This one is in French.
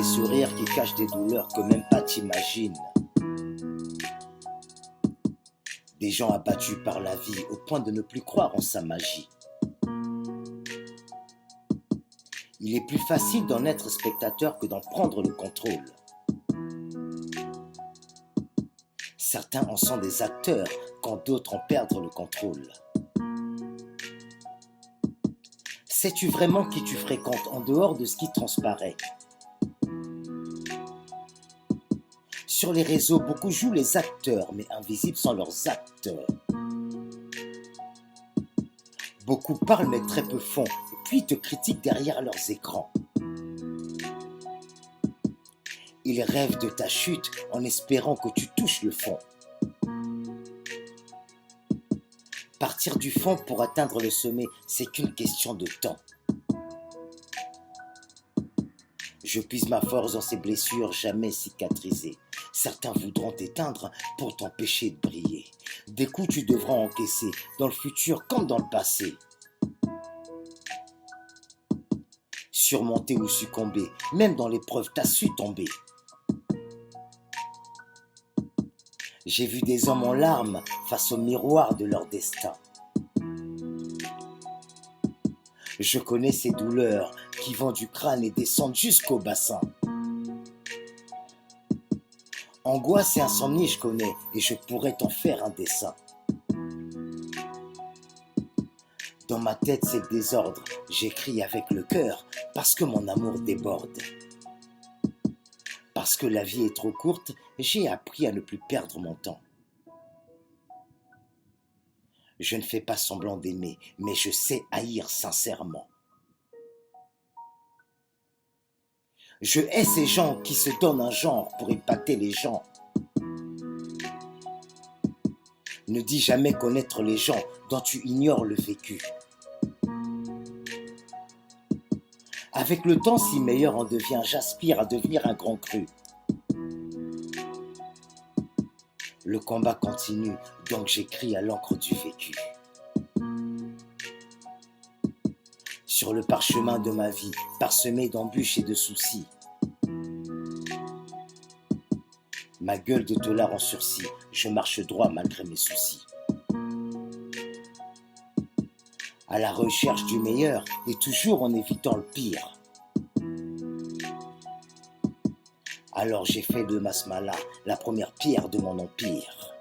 sourires qui cachent des douleurs que même pas t'imagines. Des gens abattus par la vie au point de ne plus croire en sa magie. Il est plus facile d'en être spectateur que d'en prendre le contrôle. Certains en sont des acteurs quand d'autres en perdent le contrôle. Sais-tu vraiment qui tu fréquentes en dehors de ce qui transparaît? Sur les réseaux, beaucoup jouent les acteurs, mais invisibles sont leurs acteurs. Beaucoup parlent, mais très peu font, puis te critiquent derrière leurs écrans. Ils rêvent de ta chute en espérant que tu touches le fond. Partir du fond pour atteindre le sommet, c'est qu'une question de temps. Je puise ma force dans ces blessures jamais cicatrisées. Certains voudront t'éteindre pour t'empêcher de briller. Des coups tu devras encaisser, dans le futur comme dans le passé. Surmonter ou succomber, même dans l'épreuve t'as su tomber. J'ai vu des hommes en larmes face au miroir de leur destin. Je connais ces douleurs qui vont du crâne et descendent jusqu'au bassin. Angoisse et insomnie je connais et je pourrais t'en faire un dessin. Dans ma tête c'est le désordre, j'écris avec le cœur parce que mon amour déborde. Parce que la vie est trop courte, j'ai appris à ne plus perdre mon temps. Je ne fais pas semblant d'aimer, mais je sais haïr sincèrement. Je hais ces gens qui se donnent un genre pour épater les gens. Ne dis jamais connaître les gens dont tu ignores le vécu. Avec le temps, si meilleur en devient, j'aspire à devenir un grand cru. Le combat continue, donc j'écris à l'encre du vécu. Sur le parchemin de ma vie, parsemé d'embûches et de soucis. Ma gueule de tôlard en sursis, je marche droit malgré mes soucis. À la recherche du meilleur et toujours en évitant le pire. Alors j'ai fait de Masmala la première pierre de mon empire.